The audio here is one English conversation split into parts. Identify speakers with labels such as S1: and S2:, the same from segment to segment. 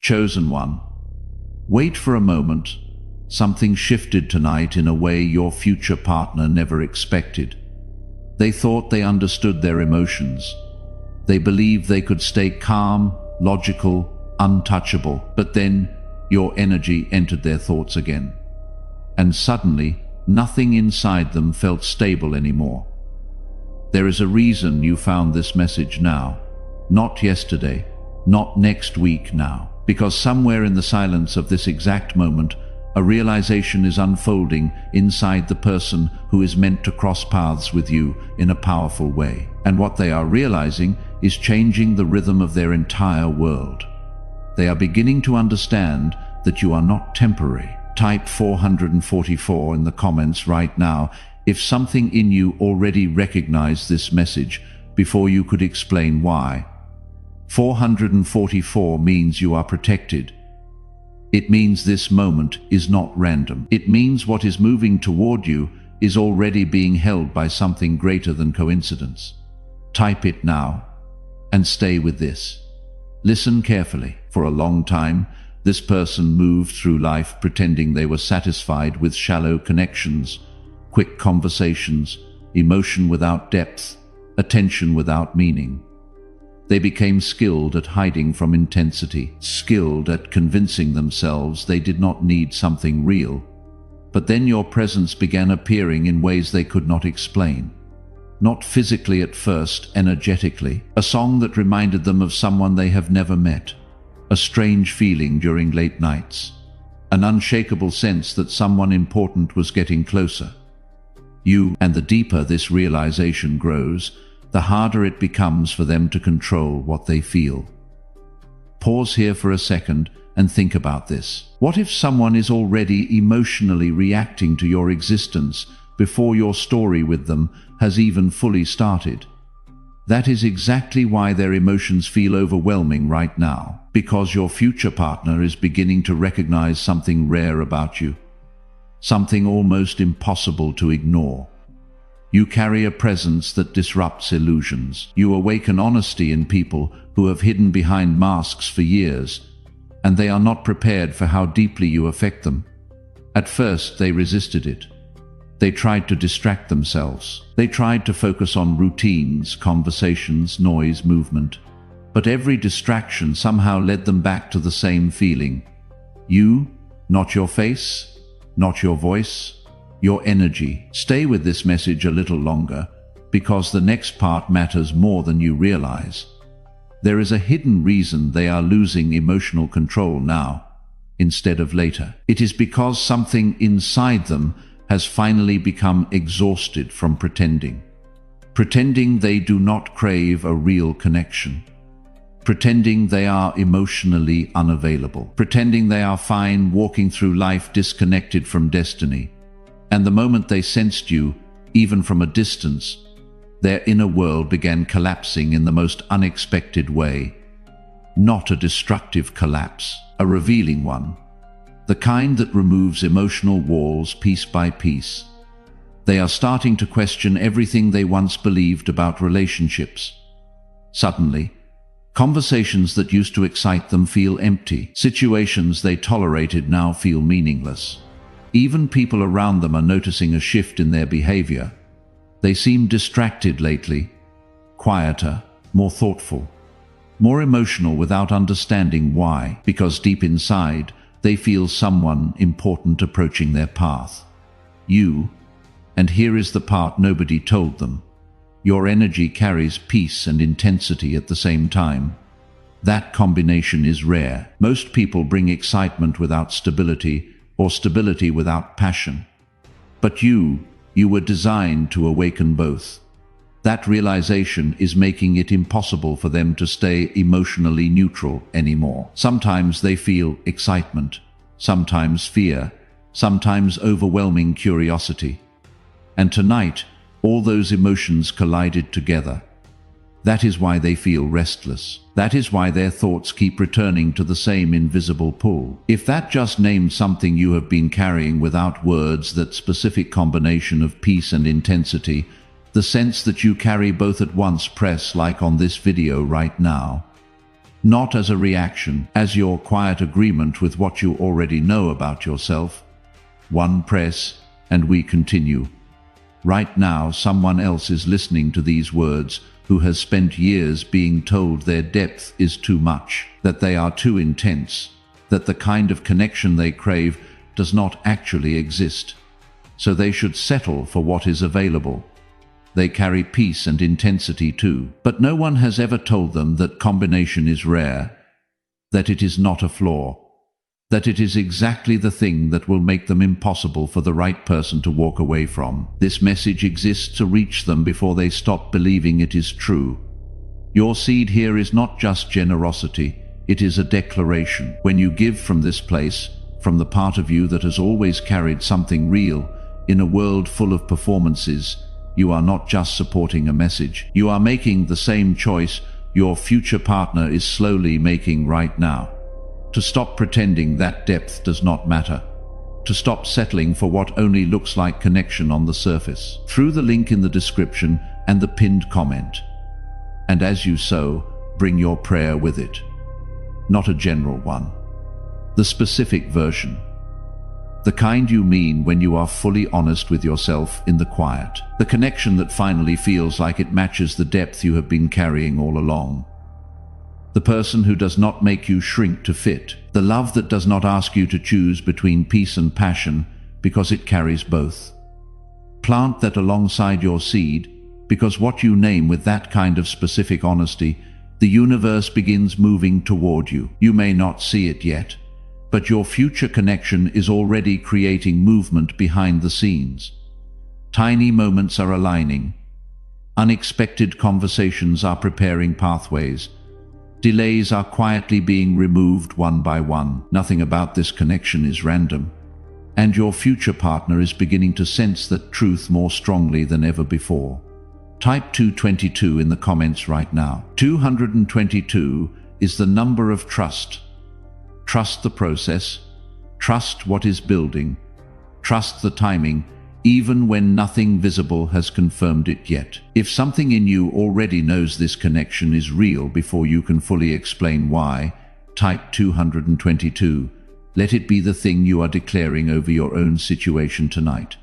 S1: Chosen one, wait for a moment. Something shifted tonight in a way your future partner never expected. They thought they understood their emotions. They believed they could stay calm, logical, untouchable. But then your energy entered their thoughts again. And suddenly, nothing inside them felt stable anymore. There is a reason you found this message now, not yesterday, not next week now, because somewhere in the silence of this exact moment, a realization is unfolding inside the person who is meant to cross paths with you in a powerful way. And what they are realizing is changing the rhythm of their entire world. They are beginning to understand that you are not temporary. Type 444 in the comments right now if something in you already recognized this message before you could explain why. 444 means you are protected. It means this moment is not random. It means what is moving toward you is already being held by something greater than coincidence. Type it now and stay with this. Listen carefully. For a long time, this person moved through life pretending they were satisfied with shallow connections, quick conversations, emotion without depth, attention without meaning. They became skilled at hiding from intensity, skilled at convincing themselves they did not need something real. But then your presence began appearing in ways they could not explain. Not physically at first, energetically. A song that reminded them of someone they have never met. A strange feeling during late nights. An unshakable sense that someone important was getting closer. And the deeper this realization grows, the harder it becomes for them to control what they feel. Pause here for a second and think about this. What if someone is already emotionally reacting to your existence before your story with them has even fully started? That is exactly why their emotions feel overwhelming right now, because your future partner is beginning to recognize something rare about you, something almost impossible to ignore. You carry a presence that disrupts illusions. You awaken honesty in people who have hidden behind masks for years, and they are not prepared for how deeply you affect them. At first, they resisted it. They tried to distract themselves. They tried to focus on routines, conversations, noise, movement. But every distraction somehow led them back to the same feeling. You, not your face, not your voice, your energy. Stay with this message a little longer, because the next part matters more than you realize. There is a hidden reason they are losing emotional control now, instead of later. It is because something inside them has finally become exhausted from pretending. Pretending they do not crave a real connection. Pretending they are emotionally unavailable. Pretending they are fine walking through life disconnected from destiny. And the moment they sensed you, even from a distance, their inner world began collapsing in the most unexpected way. Not a destructive collapse, a revealing one. The kind that removes emotional walls piece by piece. They are starting to question everything they once believed about relationships. Suddenly, conversations that used to excite them feel empty. Situations they tolerated now feel meaningless. Even people around them are noticing a shift in their behavior. They seem distracted lately, quieter, more thoughtful, more emotional without understanding why, because deep inside, they feel someone important approaching their path. You, and here is the part nobody told them. Your energy carries peace and intensity at the same time. That combination is rare. Most people bring excitement without stability, or stability without passion. But you were designed to awaken both. That realization is making it impossible for them to stay emotionally neutral anymore. Sometimes they feel excitement, sometimes fear, sometimes overwhelming curiosity. And tonight, all those emotions collided together. That is why they feel restless. That is why their thoughts keep returning to the same invisible pull. If that just named something you have been carrying without words, that specific combination of peace and intensity, the sense that you carry both at once, press like on this video right now. not as a reaction, as your quiet agreement with what you already know about yourself. One press, and we continue. Right now, someone else is listening to these words who has spent years being told their depth is too much, that they are too intense, that the kind of connection they crave does not actually exist. So they should settle for what is available. They carry peace and intensity too, but no one has ever told them that combination is rare, that it is not a flaw, that it is exactly the thing that will make them impossible for the right person to walk away from. This message exists to reach them before they stop believing it is true. Your seed here is not just generosity, it is a declaration. When you give from this place, from the part of you that has always carried something real, in a world full of performances, you are not just supporting a message. You are making the same choice your future partner is slowly making right now. To stop pretending that depth does not matter. To stop settling for what only looks like connection on the surface. Through the link in the description and the pinned comment. And as you sow, bring your prayer with it. Not a general one. The specific version. The kind you mean when you are fully honest with yourself in the quiet. The connection that finally feels like it matches the depth you have been carrying all along. The person who does not make you shrink to fit. The love that does not ask you to choose between peace and passion because it carries both. Plant that alongside your seed, because what you name with that kind of specific honesty, the universe begins moving toward you. You may not see it yet, but your future connection is already creating movement behind the scenes. Tiny moments are aligning. Unexpected conversations are preparing pathways. Delays are quietly being removed one by one. Nothing about this connection is random. And your future partner is beginning to sense that truth more strongly than ever before. Type 222 in the comments right now. 222 is the number of trust. Trust the process. Trust what is building. Trust the timing, even when nothing visible has confirmed it yet. If something in you already knows this connection is real before you can fully explain why, type 222. Let it be the thing you are declaring over your own situation tonight.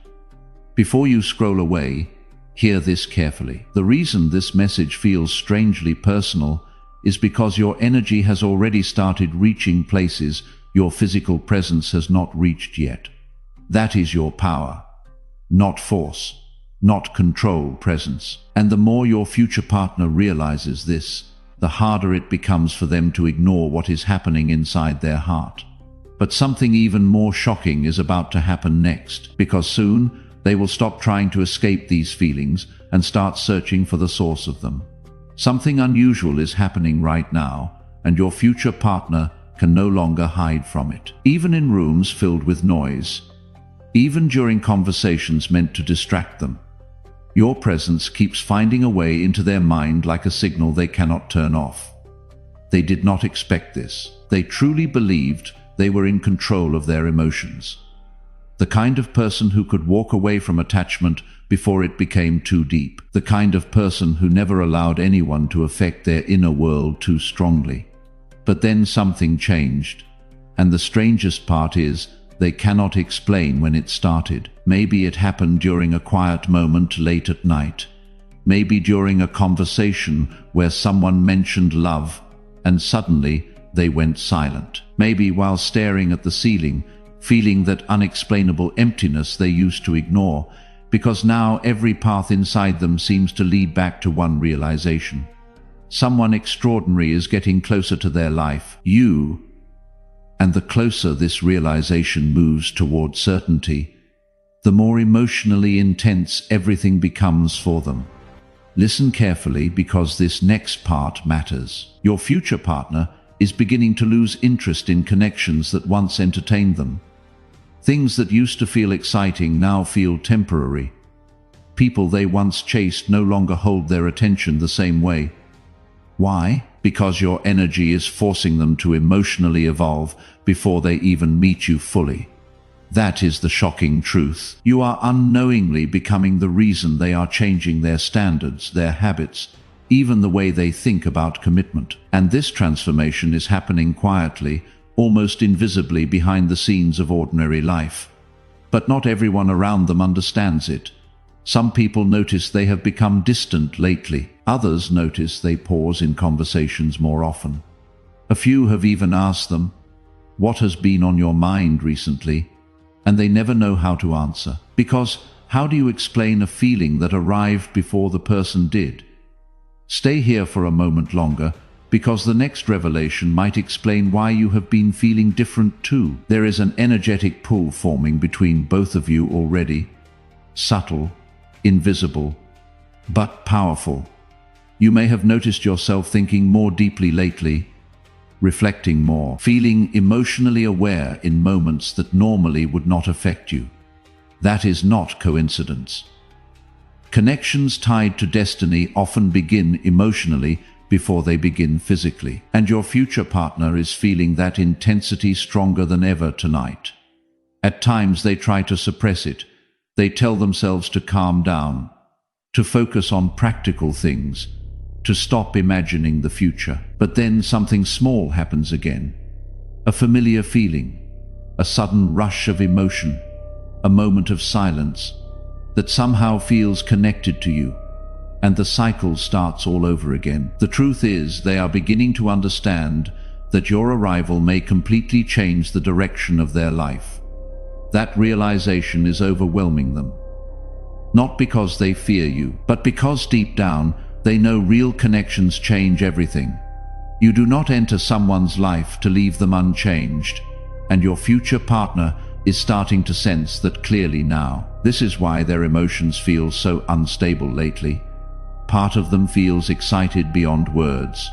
S1: Before you scroll away, hear this carefully. The reason this message feels strangely personal is because your energy has already started reaching places your physical presence has not reached yet. That is your power. Not force, not control, presence. And the more your future partner realizes this, the harder it becomes for them to ignore what is happening inside their heart. But something even more shocking is about to happen next, because soon they will stop trying to escape these feelings and start searching for the source of them. Something unusual is happening right now, and your future partner can no longer hide from it. Even in rooms filled with noise, even during conversations meant to distract them, your presence keeps finding a way into their mind like a signal they cannot turn off. They did not expect this. They truly believed they were in control of their emotions. The kind of person who could walk away from attachment before it became too deep. The kind of person who never allowed anyone to affect their inner world too strongly. But then something changed, and the strangest part is, they cannot explain when it started. Maybe it happened during a quiet moment late at night. Maybe during a conversation where someone mentioned love, and suddenly they went silent. Maybe while staring at the ceiling, feeling that unexplainable emptiness they used to ignore, because now every path inside them seems to lead back to one realization. Someone extraordinary is getting closer to their life, you. And the closer this realization moves toward certainty, the more emotionally intense everything becomes for them. Listen carefully, because this next part matters. Your future partner is beginning to lose interest in connections that once entertained them. Things that used to feel exciting now feel temporary. People they once chased no longer hold their attention the same way. Why? Because your energy is forcing them to emotionally evolve before they even meet you fully. That is the shocking truth. You are unknowingly becoming the reason they are changing their standards, their habits, even the way they think about commitment. And this transformation is happening quietly, almost invisibly behind the scenes of ordinary life. But not everyone around them understands it. Some people notice they have become distant lately. Others notice they pause in conversations more often. A few have even asked them, "What has been on your mind recently?" And they never know how to answer. Because how do you explain a feeling that arrived before the person did? Stay here for a moment longer, because the next revelation might explain why you have been feeling different too. There is an energetic pull forming between both of you already. Subtle, invisible, but powerful. You may have noticed yourself thinking more deeply lately, reflecting more, feeling emotionally aware in moments that normally would not affect you. That is not coincidence. Connections tied to destiny often begin emotionally before they begin physically, and your future partner is feeling that intensity stronger than ever tonight. At times they try to suppress it. They tell themselves to calm down, to focus on practical things, to stop imagining the future. But then something small happens again. A familiar feeling, a sudden rush of emotion, a moment of silence that somehow feels connected to you, and the cycle starts all over again. The truth is, they are beginning to understand that your arrival may completely change the direction of their life. That realization is overwhelming them. Not because they fear you, but because deep down they know real connections change everything. You do not enter someone's life to leave them unchanged, and your future partner is starting to sense that clearly now. This is why their emotions feel so unstable lately. Part of them feels excited beyond words.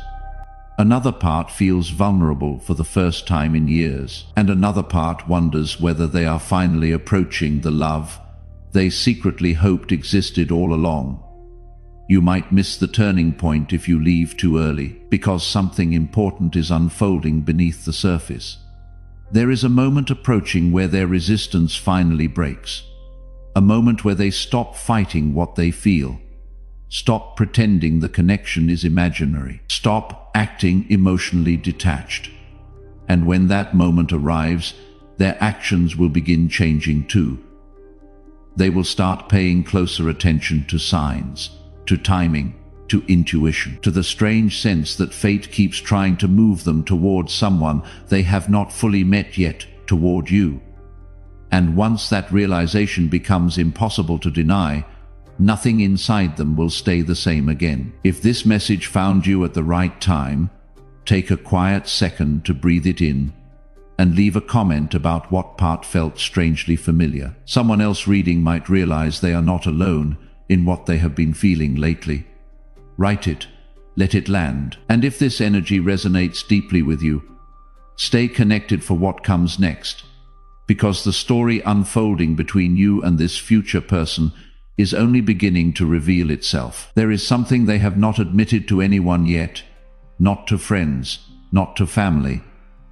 S1: Another part feels vulnerable for the first time in years. And another part wonders whether they are finally approaching the love they secretly hoped existed all along. You might miss the turning point if you leave too early, because something important is unfolding beneath the surface. There is a moment approaching where their resistance finally breaks. A moment where they stop fighting what they feel. Stop pretending the connection is imaginary. Stop acting emotionally detached. And when that moment arrives, their actions will begin changing too. They will start paying closer attention to signs, to timing, to intuition, to the strange sense that fate keeps trying to move them toward someone they have not fully met yet, toward you. And once that realization becomes impossible to deny, nothing inside them will stay the same again. If this message found you at the right time, take a quiet second to breathe it in and leave a comment about what part felt strangely familiar. Someone else reading might realize they are not alone in what they have been feeling lately. Write it, let it land. And if this energy resonates deeply with you, stay connected for what comes next, because the story unfolding between you and this future person is only beginning to reveal itself. There is something they have not admitted to anyone yet, not to friends, not to family,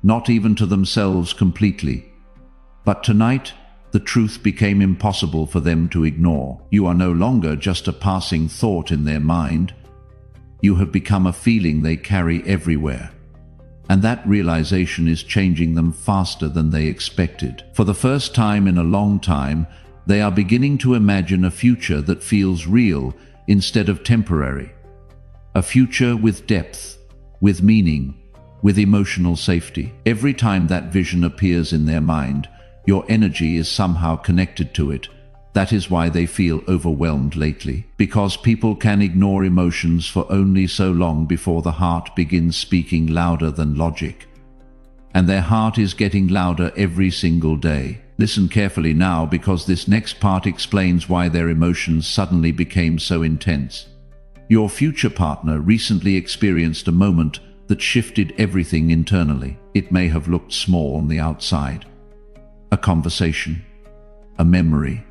S1: not even to themselves completely. But tonight, the truth became impossible for them to ignore. You are no longer just a passing thought in their mind. You have become a feeling they carry everywhere. And that realization is changing them faster than they expected. For the first time in a long time, they are beginning to imagine a future that feels real instead of temporary. A future with depth, with meaning, with emotional safety. Every time that vision appears in their mind, your energy is somehow connected to it. That is why they feel overwhelmed lately. Because people can ignore emotions for only so long before the heart begins speaking louder than logic. And their heart is getting louder every single day. Listen carefully now, because this next part explains why their emotions suddenly became so intense. Your future partner recently experienced a moment that shifted everything internally. It may have looked small on the outside. A conversation, a memory,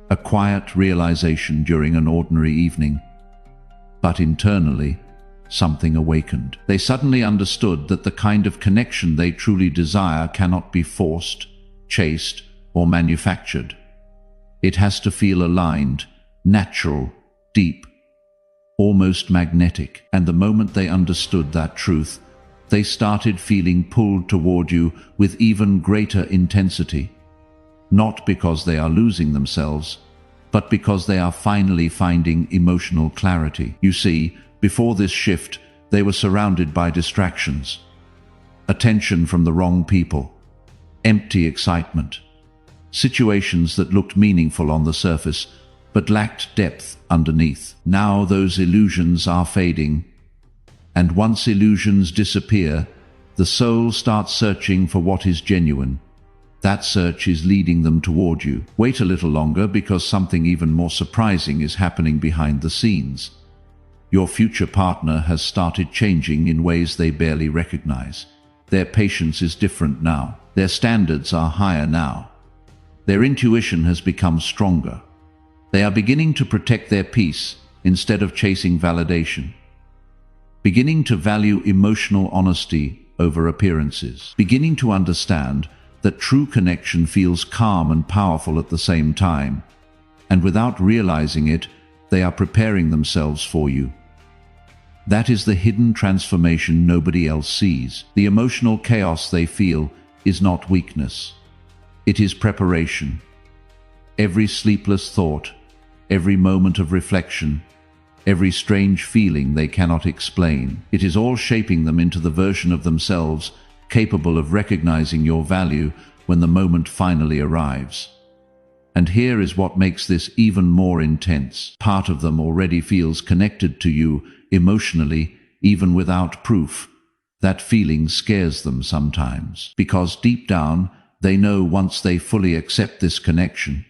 S1: a quiet realization during an ordinary evening. But internally, something awakened. They suddenly understood that the kind of connection they truly desire cannot be forced, chased, or manufactured. It has to feel aligned, natural, deep. almost magnetic. And the moment they understood that truth, they started feeling pulled toward you with even greater intensity. Not because they are losing themselves, but because they are finally finding emotional clarity. You see, before this shift, they were surrounded by distractions. Attention from the wrong people, empty excitement, situations that looked meaningful on the surface, but lacked depth underneath. Now those illusions are fading, and once illusions disappear, the soul starts searching for what is genuine. That search is leading them toward you. Wait a little longer, because something even more surprising is happening behind the scenes. Your future partner has started changing in ways they barely recognize. Their patience is different now. Their standards are higher now. Their intuition has become stronger. They are beginning to protect their peace instead of chasing validation. Beginning to value emotional honesty over appearances. Beginning to understand that true connection feels calm and powerful at the same time. And without realizing it, they are preparing themselves for you. That is the hidden transformation nobody else sees. The emotional chaos they feel is not weakness. It is preparation. Every sleepless thought, every moment of reflection, every strange feeling they cannot explain, it is all shaping them into the version of themselves capable of recognizing your value when the moment finally arrives. And here is what makes this even more intense. Part of them already feels connected to you emotionally, even without proof. That feeling scares them sometimes, because deep down, they know once they fully accept this connection,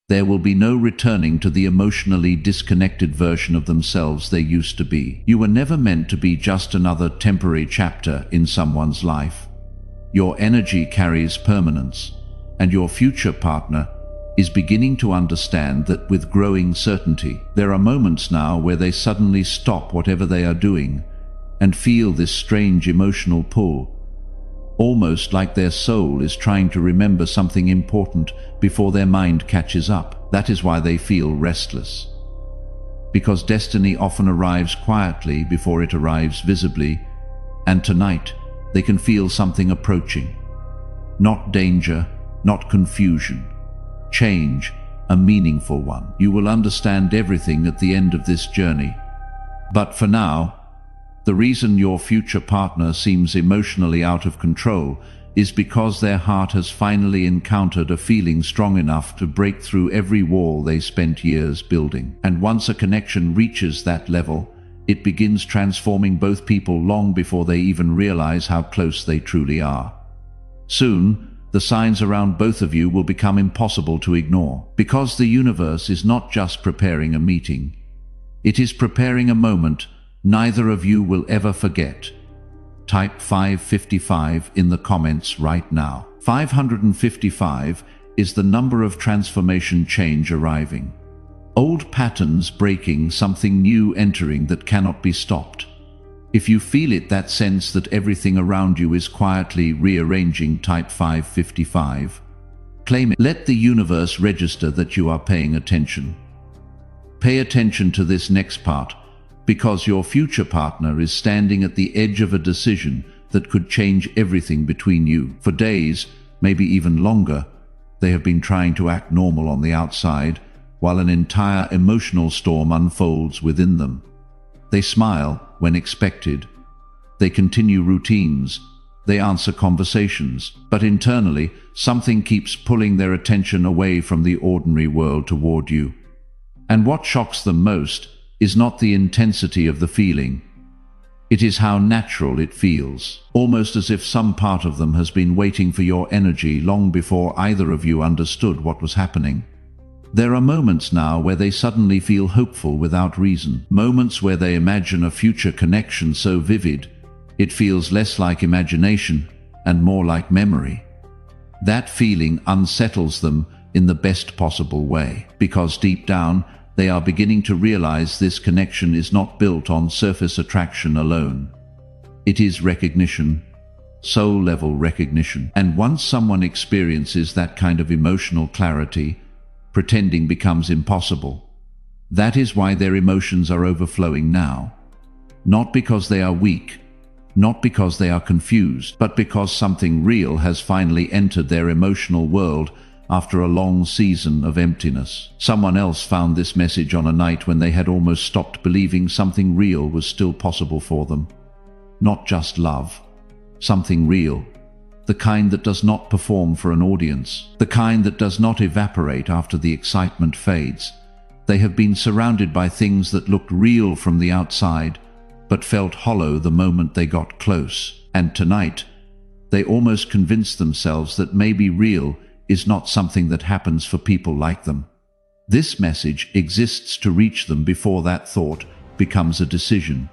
S1: there will be no returning to the emotionally disconnected version of themselves they used to be. You were never meant to be just another temporary chapter in someone's life. Your energy carries permanence, and your future partner is beginning to understand that with growing certainty. There are moments now where they suddenly stop whatever they are doing and feel this strange emotional pull, almost like their soul is trying to remember something important before their mind catches up. That is why they feel restless. Because destiny often arrives quietly before it arrives visibly, and tonight they can feel something approaching. Not danger, not confusion. Change, a meaningful one. You will understand everything at the end of this journey. But for now, the reason your future partner seems emotionally out of control is because their heart has finally encountered a feeling strong enough to break through every wall they spent years building. And once a connection reaches that level, it begins transforming both people long before they even realize how close they truly are. Soon, the signs around both of you will become impossible to ignore, because the universe is not just preparing a meeting. It is preparing a moment neither of you will ever forget. Type 555 in the comments right now. 555 is the number of transformation change arriving. Old patterns breaking, something new entering that cannot be stopped. If you feel it, that sense that everything around you is quietly rearranging, type 555. Claim it. Let the universe register that you are paying attention. Pay attention to this next part, because your future partner is standing at the edge of a decision that could change everything between you. For days, maybe even longer, they have been trying to act normal on the outside, while an entire emotional storm unfolds within them. They smile when expected. They continue routines. They answer conversations. But internally, something keeps pulling their attention away from the ordinary world toward you. And what shocks them most is not the intensity of the feeling. It is how natural it feels, almost as if some part of them has been waiting for your energy long before either of you understood what was happening. There are moments now where they suddenly feel hopeful without reason. Moments where they imagine a future connection so vivid, it feels less like imagination and more like memory. That feeling unsettles them in the best possible way, because deep down, they are beginning to realize this connection is not built on surface attraction alone. It is recognition, soul-level recognition. And once someone experiences that kind of emotional clarity, pretending becomes impossible. That is why their emotions are overflowing now. Not because they are weak, not because they are confused, but because something real has finally entered their emotional world after a long season of emptiness. Someone else found this message on a night when they had almost stopped believing something real was still possible for them. Not just love. Something real. The kind that does not perform for an audience. The kind that does not evaporate after the excitement fades. They have been surrounded by things that looked real from the outside, but felt hollow the moment they got close. And tonight, they almost convinced themselves that maybe real is not something that happens for people like them. This message exists to reach them before that thought becomes a decision.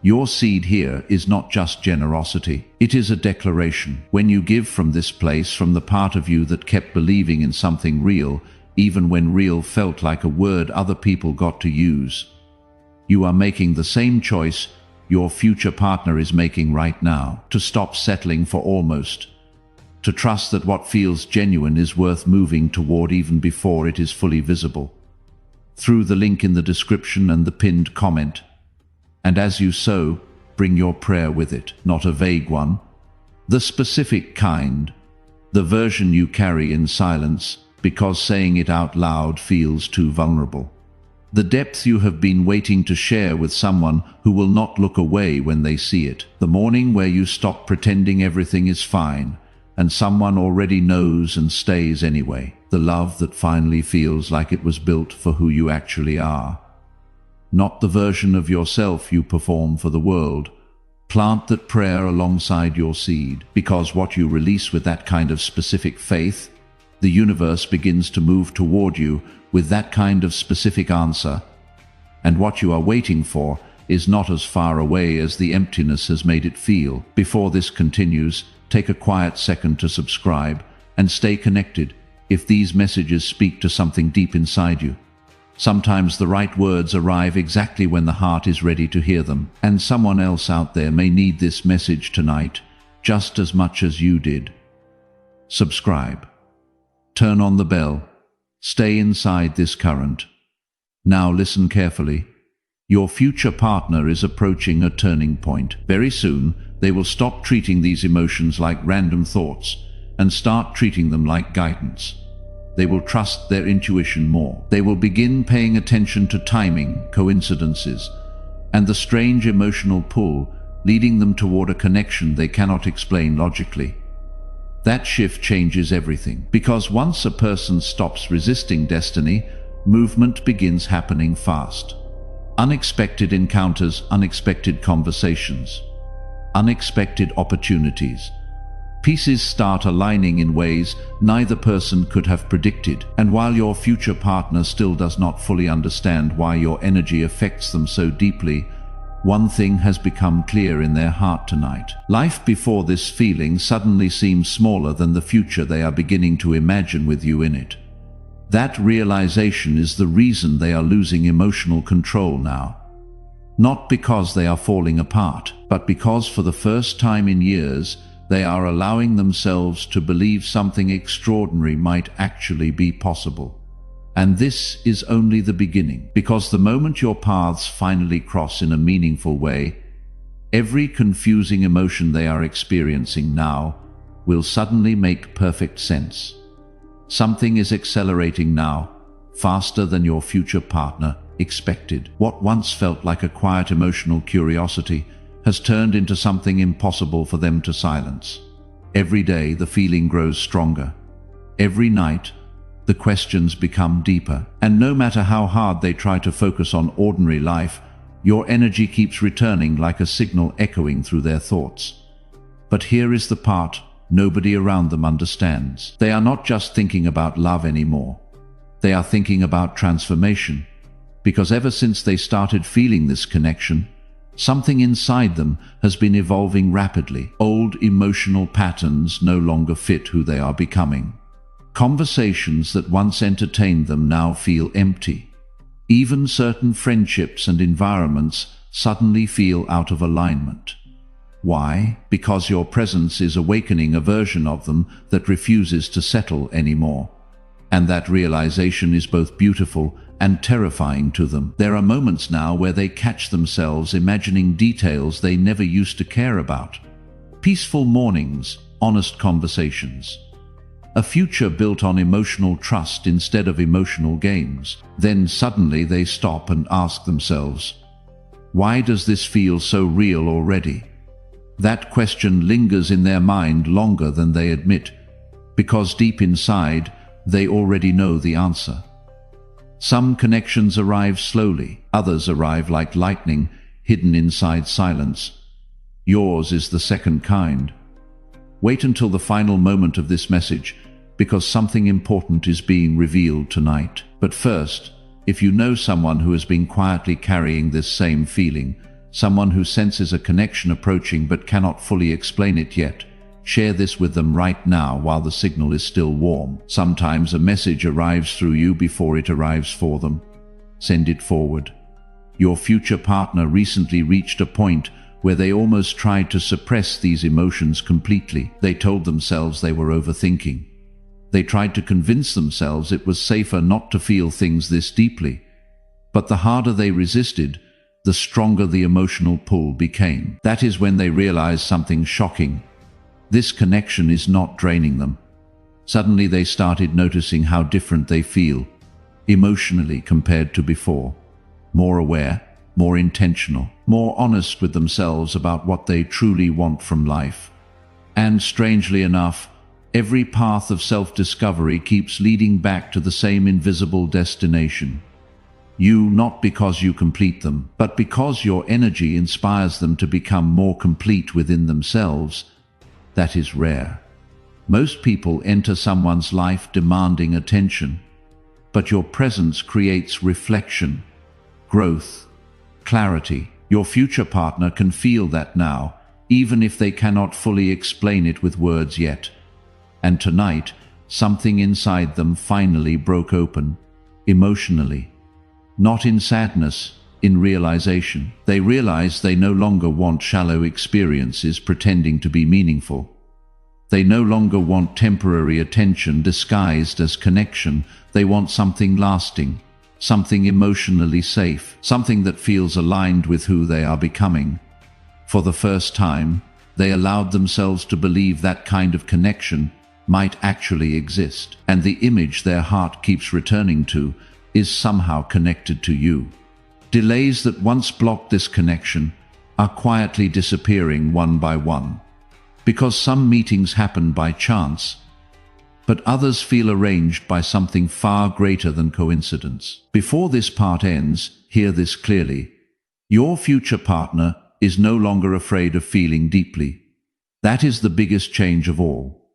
S1: Your seed here is not just generosity. It is a declaration. When you give from this place, from the part of you that kept believing in something real, even when real felt like a word other people got to use, you are making the same choice your future partner is making right now, to stop settling for almost, to trust that what feels genuine is worth moving toward even before it is fully visible. Through the link in the description and the pinned comment. And as you sow, bring your prayer with it, not a vague one, the specific kind, the version you carry in silence because saying it out loud feels too vulnerable. The depth you have been waiting to share with someone who will not look away when they see it. The morning where you stop pretending everything is fine, and someone already knows and stays anyway. The love that finally feels like it was built for who you actually are. Not the version of yourself you perform for the world. Plant that prayer alongside your seed, because what you release with that kind of specific faith, the universe begins to move toward you with that kind of specific answer, and what you are waiting for is not as far away as the emptiness has made it feel. Before this continues, take a quiet second to subscribe and stay connected if these messages speak to something deep inside you. Sometimes the right words arrive exactly when the heart is ready to hear them, and someone else out there may need this message tonight just as much as you did. Subscribe. Turn on the bell. Stay inside this current. Now listen carefully. Your future partner is approaching a turning point. Very soon, they will stop treating these emotions like random thoughts and start treating them like guidance. They will trust their intuition more. They will begin paying attention to timing, coincidences, and the strange emotional pull leading them toward a connection they cannot explain logically. That shift changes everything, because once a person stops resisting destiny, movement begins happening fast. Unexpected encounters, unexpected conversations, unexpected opportunities. Pieces start aligning in ways neither person could have predicted, and while your future partner still does not fully understand why your energy affects them so deeply, one thing has become clear in their heart tonight. Life before this feeling suddenly seems smaller than the future they are beginning to imagine with you in it. That realization is the reason they are losing emotional control now. Not because they are falling apart, but because for the first time in years, they are allowing themselves to believe something extraordinary might actually be possible. And this is only the beginning, because the moment your paths finally cross in a meaningful way, every confusing emotion they are experiencing now will suddenly make perfect sense. Something is accelerating now, faster than your future partner expected. What once felt like a quiet emotional curiosity has turned into something impossible for them to silence. Every day the feeling grows stronger. Every night, the questions become deeper, and no matter how hard they try to focus on ordinary life, your energy keeps returning like a signal echoing through their thoughts. But here is the part nobody around them understands. They are not just thinking about love anymore. They are thinking about transformation, because ever since they started feeling this connection, something inside them has been evolving rapidly. Old emotional patterns no longer fit who they are becoming. Conversations that once entertained them now feel empty. Even certain friendships and environments suddenly feel out of alignment. Why? Because your presence is awakening a version of them that refuses to settle anymore. And that realization is both beautiful and terrifying to them. There are moments now where they catch themselves imagining details they never used to care about. Peaceful mornings, honest conversations. A future built on emotional trust instead of emotional games. Then suddenly they stop and ask themselves, why does this feel so real already? That question lingers in their mind longer than they admit, because deep inside, they already know the answer. Some connections arrive slowly, others arrive like lightning, hidden inside silence. Yours is the second kind. Wait until the final moment of this message, because something important is being revealed tonight. But first, if you know someone who has been quietly carrying this same feeling, someone who senses a connection approaching but cannot fully explain it yet, share this with them right now while the signal is still warm. Sometimes a message arrives through you before it arrives for them. Send it forward. Your future partner recently reached a point where they almost tried to suppress these emotions completely. They told themselves they were overthinking. They tried to convince themselves it was safer not to feel things this deeply. But the harder they resisted, the stronger the emotional pull became. That is when they realized something shocking. This connection is not draining them. Suddenly they started noticing how different they feel, emotionally compared to before. More aware, more intentional, more honest with themselves about what they truly want from life. And strangely enough, every path of self-discovery keeps leading back to the same invisible destination. You, not because you complete them, but because your energy inspires them to become more complete within themselves. That is rare. Most people enter someone's life demanding attention, but your presence creates reflection, growth, clarity. Your future partner can feel that now, even if they cannot fully explain it with words yet. And tonight, something inside them finally broke open, emotionally. Not in sadness, in realization. They realize they no longer want shallow experiences pretending to be meaningful. They no longer want temporary attention disguised as connection. They want something lasting, something emotionally safe, something that feels aligned with who they are becoming. For the first time, they allowed themselves to believe that kind of connection might actually exist, and the image their heart keeps returning to is somehow connected to you. Delays that once blocked this connection are quietly disappearing one by one, because some meetings happen by chance, but others feel arranged by something far greater than coincidence. Before this part ends, hear this clearly. Your future partner is no longer afraid of feeling deeply. That is the biggest change of all.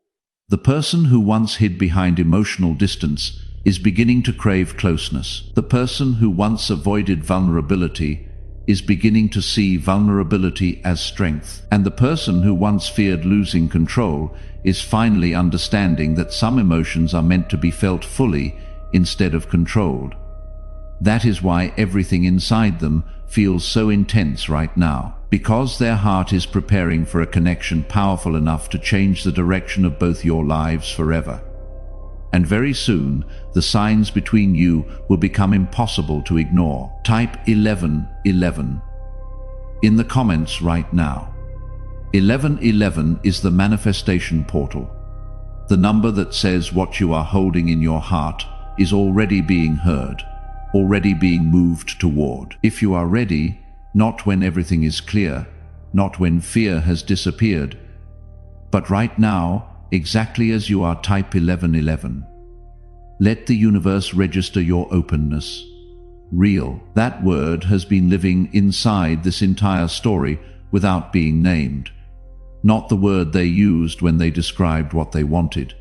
S1: The person who once hid behind emotional distance is beginning to crave closeness. The person who once avoided vulnerability is beginning to see vulnerability as strength. And the person who once feared losing control is finally understanding that some emotions are meant to be felt fully instead of controlled. That is why everything inside them feels so intense right now, because their heart is preparing for a connection powerful enough to change the direction of both your lives forever. And very soon, the signs between you will become impossible to ignore. Type 1111 in the comments right now. 1111 is the manifestation portal. The number that says what you are holding in your heart is already being heard, already being moved toward. If you are ready, not when everything is clear, not when fear has disappeared, but right now, exactly as you are, type 1111. Let the universe register your openness. Real. That word has been living inside this entire story without being named. Not the word they used when they described what they wanted.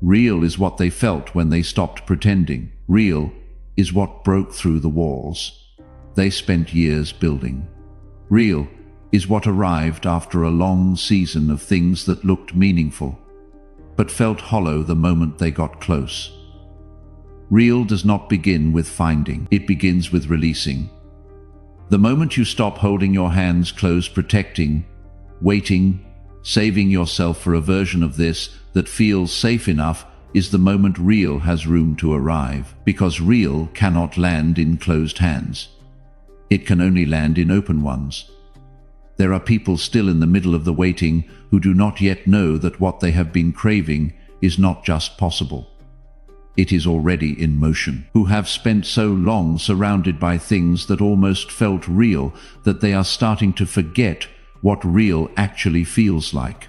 S1: Real is what they felt when they stopped pretending. Real is what broke through the walls they spent years building. Real is what arrived after a long season of things that looked meaningful, but felt hollow the moment they got close. Real does not begin with finding, it begins with releasing. The moment you stop holding your hands closed, protecting, waiting, saving yourself for a version of this that feels safe enough is the moment real has room to arrive, because real cannot land in closed hands. It can only land in open ones. There are people still in the middle of the waiting who do not yet know that what they have been craving is not just possible. It is already in motion, who have spent so long surrounded by things that almost felt real that they are starting to forget what real actually feels like.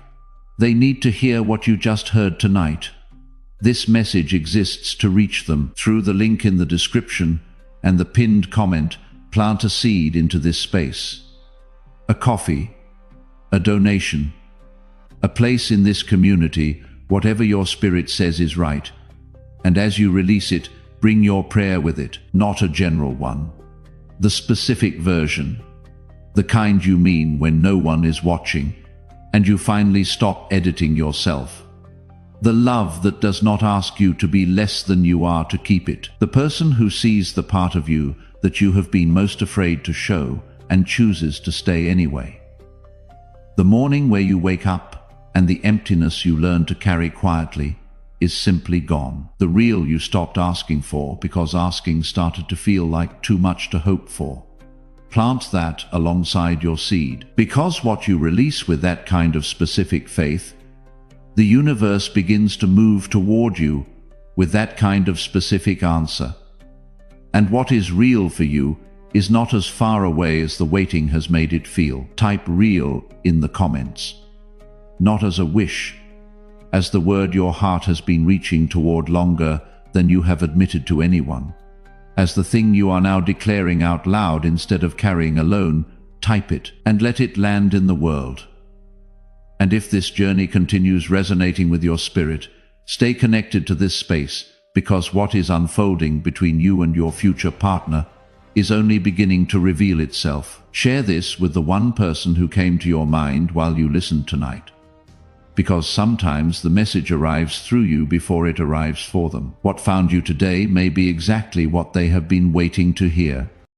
S1: They need to hear what you just heard tonight. This message exists to reach them through the link in the description and the pinned comment. Plant a seed into this space. A coffee, a donation, a place in this community, whatever your spirit says is right. And as you release it, bring your prayer with it, not a general one. The specific version, the kind you mean when no one is watching, and you finally stop editing yourself. The love that does not ask you to be less than you are to keep it. The person who sees the part of you that you have been most afraid to show and chooses to stay anyway. The morning where you wake up and the emptiness you learn to carry quietly is simply gone. The real you stopped asking for because asking started to feel like too much to hope for. Plant that alongside your seed, because what you release with that kind of specific faith, the universe begins to move toward you with that kind of specific answer. And what is real for you is not as far away as the waiting has made it feel. Type real in the comments. Not as a wish, as the word your heart has been reaching toward longer than you have admitted to anyone. As the thing you are now declaring out loud instead of carrying alone. Type it and let it land in the world. And if this journey continues resonating with your spirit, stay connected to this space, because what is unfolding between you and your future partner is only beginning to reveal itself. Share this with the one person who came to your mind while you listened tonight, because sometimes the message arrives through you before it arrives for them. What found you today may be exactly what they have been waiting to hear.